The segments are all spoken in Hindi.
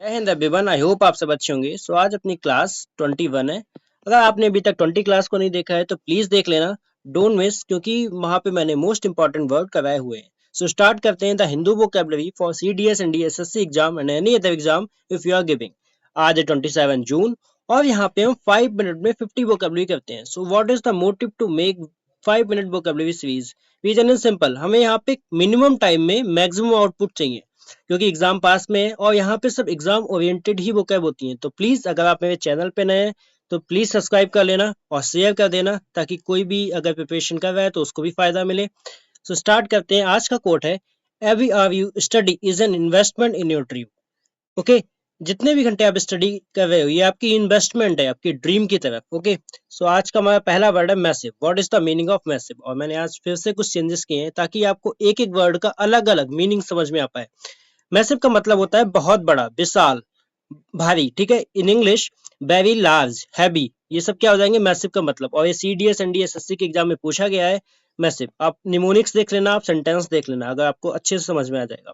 जय हिंद एवरीवन। आई होप आप सब अच्छे होंगे। सो आज अपनी क्लास 21 है। अगर आपने अभी तक 20 क्लास को नहीं देखा है तो प्लीज देख लेना, डोंट मिस, क्योंकि वहां पे मैंने मोस्ट इंपॉर्टेंट वर्ड कराए हुए हैं। सो स्टार्ट करते हैं the Hindu vocabulary for CDS and DSSC exam and any other exam if you are giving. आज है 27 जून और यहाँ पे हम 5 मिनट में 50 वोकेबलरी करते हैं। So what is the motive to make 5 minute vocabulary series? Reason is simple, हमें यहाँ पे मिनिमम टाइम में मैक्सिमम आउटपुट चाहिए, क्योंकि एग्जाम पास में है और यहाँ पे सब एग्जाम ओरिएंटेड ही वोकैब होती हैं। तो प्लीज अगर आप मेरे चैनल पे नए हैं तो प्लीज सब्सक्राइब कर लेना और शेयर कर देना, ताकि कोई भी अगर प्रिपरेशन कर रहा है तो उसको भी फायदा मिले। सो स्टार्ट करते हैं। आज का कोट है, every hour you study is an investment in your dream. Okay, जितने भी घंटे आप स्टडी कर रहे हो ये आपकी इन्वेस्टमेंट है आपकी ड्रीम की तरफ। ओके, सो आज का हमारा पहला वर्ड है massive. What is the meaning of massive? और मैंने आज फिर से कुछ चेंजेस किए हैं ताकि आपको एक एक वर्ड का अलग अलग मीनिंग समझ में आ पाए। मैसिव का मतलब होता है बहुत बड़ा, विशाल, भारी। ठीक है, in English very large, heavy, ये सब क्या हो जाएंगे मैसिव का मतलब। और ये CDS एंड DSSC के एग्जाम में पूछा गया है मैसिव। आप निमोनिक्स देख लेना, आप सेंटेंस देख लेना, अगर आपको अच्छे से समझ में आ जाएगा।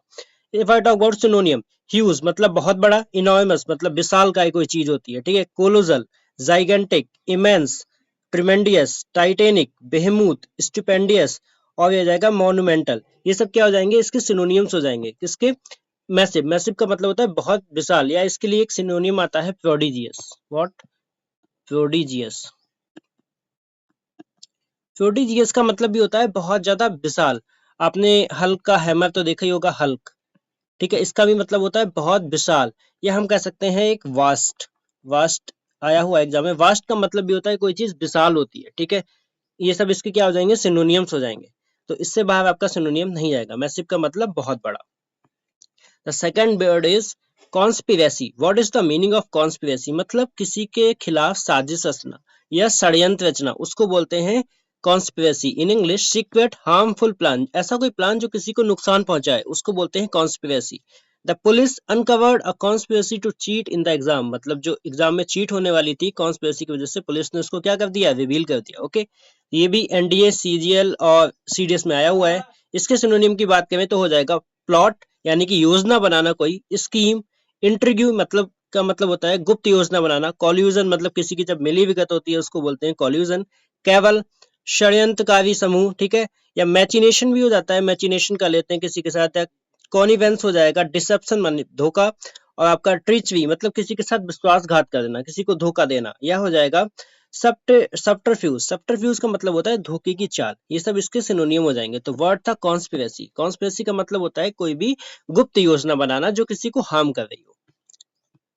If I talk about सिनोनियम, huge मतलब बहुत बड़ा, इनॉर्मस मतलब विशाल काय कोई चीज होती है। ठीक है, colossal, gigantic, immense, tremendous, Titanic, बेहेमूथ, स्टुपेंडियस, और ये जाएगा मॉन्यूमेंटल। ये सब क्या हो जाएंगे, इसके सिनोनियम्स हो जाएंगे। किसके? मैसिव। मैसिव का मतलब होता है बहुत विशाल, या इसके लिए एक सिनोनियम आता है प्रोडिजियस। व्हाट? प्रोडिजियस। प्रोडिजियस का मतलब भी होता है बहुत ज्यादा विशाल। आपने हल्क का हैमर तो देखा ही होगा, हल्क। ठीक है, इसका भी मतलब होता है बहुत विशाल, या हम कह सकते हैं एक वास्ट। वास्ट आया हुआ एग्जाम में। वास्ट का मतलब भी होता है कोई चीज विशाल होती है। ठीक है, ये सब इसके क्या हो जाएंगे, सिनोनियम्स हो जाएंगे। तो इससे बाहर आपका सिनोनियम नहीं आएगा। मैसिव का मतलब बहुत बड़ा। The second word is conspiracy. What is the meaning of conspiracy? मतलब किसी के खिलाफ साजिश रचना या षड्यंत्र रचना, उसको बोलते हैं conspiracy. In English secret harmful plan, ऐसा कोई प्लान जो किसी को नुकसान पहुंचाए उसको बोलते हैं conspiracy. The police uncovered a conspiracy to cheat in the exam, मतलब जो एग्जाम में चीट होने वाली थी, कॉन्स्पिरेसी की वजह से पुलिस ने उसको क्या कर दिया, रिवील कर दिया। ओके, ये भी NDA, CGL और CDS में आया हुआ है। इसके सिनोनिम की बात करें तो हो जाएगा प्लॉट, यानी कि योजना बनाना कोई, स्कीम, इंट्रिग्यू मतलब का मतलब होता है गुप्त योजना बनाना, कॉल्यूजन मतलब किसी की जब मिली भगत होती है उसको बोलते हैं कॉल्यूजन, केवल, षड्यंत्रकारी समूह। ठीक है, या मैचिनेशन भी हो जाता है, मैचिनेशन कर लेते हैं किसी के साथ, या कॉनिवेंस हो जाएगा, डिसेप्शन माने धोखा, और आपका ट्रिचरी मतलब किसी के साथ विश्वासघात कर देना, किसी को धोखा देना, यह हो जाएगा सब्टरफ्यूज। सब्टरफ्यूज का मतलब होता है धोखे की चाल। ये सब इसके सिनोनियम हो जाएंगे। तो वर्ड था कॉन्स्पिरेसी। कॉन्स्पिरेसी का मतलब होता है कोई भी गुप्त योजना बनाना जो किसी को हार्म कर रही हो।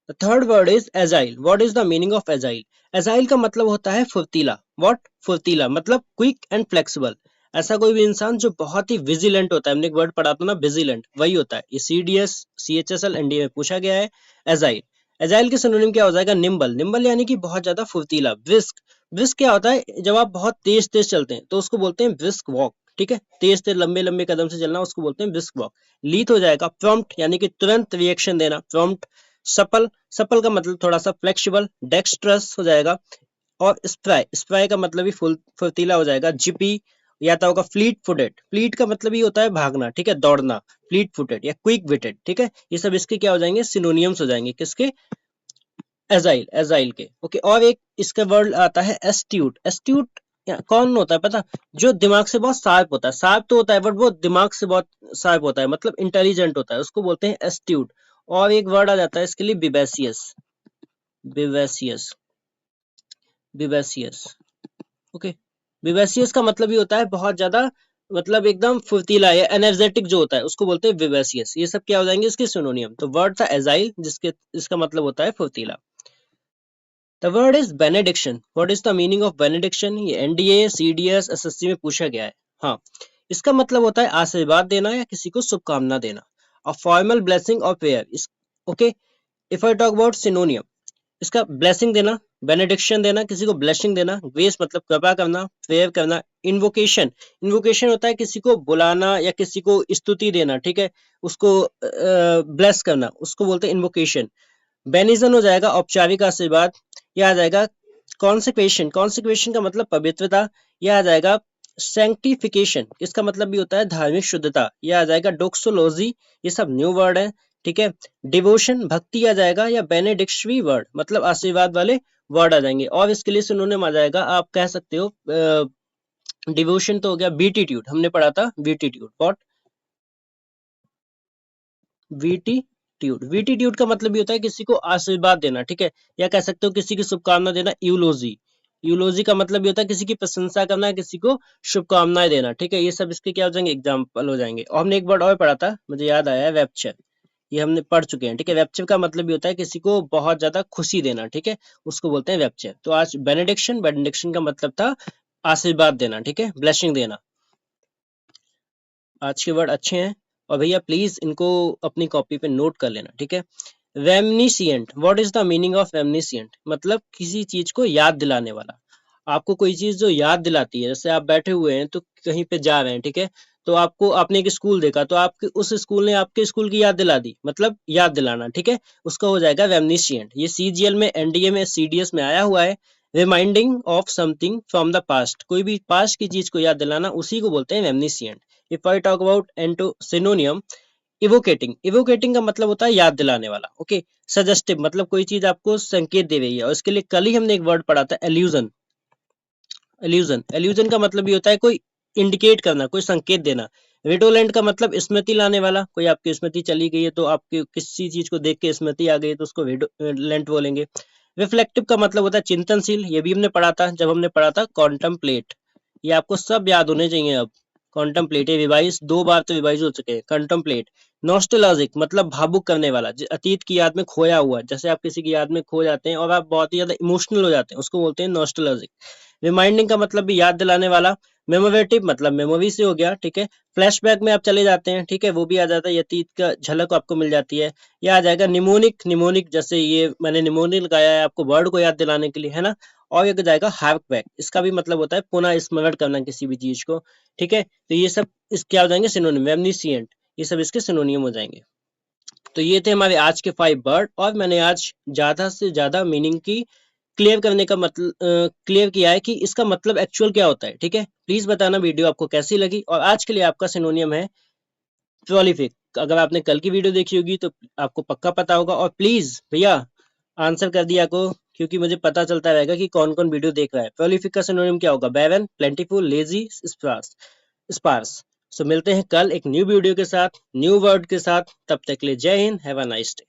The third word is agile. What is the meaning of agile? Agile का मतलब होता है फुर्तीला। व्हाट? फुर्तीला मतलब क्विक एंड फ्लेक्सिबल। ऐसा कोई भी इंसान जो बहुत ही विजिलेंट होता है, हमने एक वर्ड पढ़ा था ना, विजिलेंट, वही होता है। ये CDS, CHSL, NDA में पूछा गया है। एजाइल। एजाइल के सिनोनिम क्या हो जाएगा, निम्बल। निम्बल यानी कि बहुत ज्यादा फुर्तीला। ब्रिस्क। ब्रिस्क क्या होता है, जब आप बहुत तेज तेज चलते हैं तो उसको बोलते हैं ब्रिस्क वॉक। ठीक है, तेज तेज लंबे लंबे कदम से चलना उसको बोलते हैं ब्रिस्क वॉक। लीथ हो जाएगा प्रॉम्प्ट, यानी कि तुरंत रिएक्शन देना, प्रॉम्प्ट। सपल। सपल का मतलब थोड़ा सा फ्लेक्सिबल। डेक्स्ट्रस हो जाएगा। और स्प्राई। स्प्राई का मतलब भी फुर्तीला हो जाएगा। जिपी या तो होगा फ्लीट फुटेड। फ्लीट का मतलब ही होता है भागना, ठीक है, दौड़ना। फ्लीट फुटेड या क्विक विटेड। ठीक है, ये सब इसके क्या हो जाएंगे, सिनोनियम्स हो जाएंगे। किसके? एजाइल। एजाइल के। ओके, और एक इसका वर्ड आता है एस्ट्यूट। एस्ट्यूट कौन होता है पता? जो दिमाग से बहुत शार्प होता है। शार्प तो होता है बट वो दिमाग से बहुत शार्प होता है, मतलब इंटेलिजेंट होता है, उसको बोलते हैं एस्ट्यूट। और एक वर्ड आ जाता है इसके लिए, विवेसियस। विवेसियस। विवेसियस। ओके, विवेसियस का मतलब ही होता है बहुत ज्यादा, मतलब एकदम फुर्तीला या एनर्जेटिक जो होता है उसको बोलते हैं विवेसियस। ये सब क्या हो जाएंगे इसके सिनोनियम। तो वर्ड था एजाइल, जिसका मतलब होता है फुर्तीला। The word is benediction. What is the meaning of benediction? ये NDA, CDS, SSC में पूछा गया है। हाँ, इसका मतलब होता है आशीर्वाद देना या किसी को शुभकामना देना। अ फॉर्मल ब्लेसिंग और प्रेयर। इस okay, if I talk about सिनोनियम, इसका ब्लेसिंग देना, बेनेडिक्शन देना, किसी को ब्लेसिंग देना, ग्रेस मतलब कृपा करना, प्रेयर करना, इन्वोकेशन। इन्वोकेशन होता है किसी को बुलाना या किसी को स्तुति देना। ठीक है, उसको ब्लेस करना, उसको बोलते हैं इन्वोकेशन। बेनिजन हो जाएगा औपचारिक आशीर्वाद। यह आ जाएगा कॉन्सेक्रेशन। कॉन्सेक्रेशन का मतलब पवित्रता। यह आ जाएगा सैंक्टिफिकेशन, इसका मतलब भी होता है धार्मिक शुद्धता। यह आ जाएगा डोक्सोलॉजी। ये सब न्यू वर्ड है। ठीक है। डिवोशन भक्ति आ जाएगा, या बेनेडिक्शरी वर्ड मतलब आशीर्वाद वाले वर्ड आ जाएंगे, और इसके लिए सिनोनिम आ जाएगा, आप कह सकते हो डिवोशन तो हो गया, बीटीट्यूड हमने पढ़ा था, बीटीट्यूड व्हाट, वीटीट्यूड, वीटीट्यूड का मतलब ये होता है किसी को आशीर्वाद देना, ठीक है, या कह सकते हो किसी की शुभकामना देना, यूलोजी, यूलोजी का मतलब ये होता है किसी की प्रशंसा करना, किसी को शुभकामनाएं देना, ठीक है। ये सब इसके क्या हो जाएंगे, एग्जाम्पल हो जाएंगे। और हमने एक वर्ड और पढ़ा था, मुझे याद आया है, वेप्चर, ये हमने पढ़ चुके हैं, ठीक है। वेप्चर का मतलब ये होता है किसी को बहुत ज्यादा खुशी देना, ठीक है, उसको बोलते हैं वेप्चर। तो आज बेनेडिक्शन, बेनेडिक्शन का मतलब था आशीर्वाद देना, ठीक है, ब्लेसिंग देना। आज के वर्ड अच्छे हैं, और भैया प्लीज इनको अपनी कॉपी पे नोट कर लेना, ठीक है। Reminiscent, what is the meaning of reminiscent, मतलब किसी चीज को याद दिलाने वाला। आपको कोई चीज जो याद दिलाती है, जैसे आप बैठे हुए हैं तो कहीं पे जा रहे हैं, ठीक है, तो आपको आपने एक स्कूल देखा, तो आपके उस स्कूल ने आपके स्कूल की याद दिला दी, मतलब याद दिलाना, ठीक है, उसका हो जाएगा रेमनिशिएंट। ये सीजीएल में, एनडीए में, सीडीएस में आया हुआ है। Reminding of something from the past, कोई भी पास्ट की चीज को याद दिलाना, उसी को बोलते हैं reminiscent. If I talk about एंटो सिनोनियम, इवोकेटिंग, इवोकेटिंग का मतलब होता है याद दिलाने वाला, ओके। सजेस्टिव मतलब कोई चीज आपको संकेत दे रही है, और इसके लिए कल ही हमने एक वर्ड पढ़ा था, एल्यूजन, एल्यूजन, एल्यूजन का मतलब ये होता है कोई इंडिकेट करना, कोई संकेत देना। रेडोलेंट का मतलब स्मृति लाने वाला, कोई आपकी स्मृति चली गई है तो आपकी किसी चीज को देख के स्मृति आ गई तो उसको रेडोलेंट बोलेंगे। रिफ्लेक्टिव का मतलब होता है चिंतनशील, ये भी हमने पढ़ा था जब हमने पढ़ा था कॉन्टम्पलेट, ये आपको सब याद होने चाहिए अब। कॉन्टम्पलेट ये रिवाइज 2 बार तो रिवाइज हो चुके हैं। कॉन्टम्पलेट, नॉस्टैल्जिक मतलब भावुक करने वाला, अतीत की याद में खोया हुआ, जैसे आप किसी की याद में खो जाते हैं और आप बहुत ही ज्यादा इमोशनल हो जाते हैं, उसको बोलते हैं नॉस्टैल्जिक। रिमाइंडिंग का मतलब भी याद दिलाने वाला। मेमोरेटिव मतलब मेमोरी से हो गया, ठीक है। फ्लैशबैक में आप चले जाते हैं, ठीक है, वो भी आ जाता है, अतीत का झलक आपको मिल जाती है। ये आ जाएगा निमोनिक, निमोनिक जैसे ये मैंने निमोनिक लगाया है आपको वर्ड को याद दिलाने के लिए, है ना। और एक जाएगा हार्क बैक, इसका भी मतलब होता है पुनः स्मरण करना किसी भी चीज को, ठीक है। तो ये सब इस क्या हो जाएंगे, सिनोनिम, रेमनिशिएंट, ये सब इसके सिनोनिम हो जाएंगे। तो ये थे हमारे आज के 5 वर्ड, और मैंने आज ज्यादा से ज्यादा मीनिंग की क्लियर करने का मतलब क्लियर किया है कि इसका मतलब एक्चुअल क्या होता है, ठीक है। प्लीज बताना वीडियो आपको कैसी लगी, और आज के लिए आपका सिनोनियम है प्रोलिफिक। अगर आपने कल की वीडियो देखी होगी तो आपको पक्का पता होगा, और प्लीज भैया आंसर कर दिया को, क्योंकि मुझे पता चलता रहेगा कि कौन कौन वीडियो देख रहा है। प्रोलिफिक का सिनोनिम क्या होगा, बैरन, प्लेंटीफुल, लेजी, स्पार्स, स्पार्स। सो मिलते हैं कल एक न्यू वीडियो के साथ, न्यू वर्ड के साथ, तब तक के लिए जय Hind, have a nice day.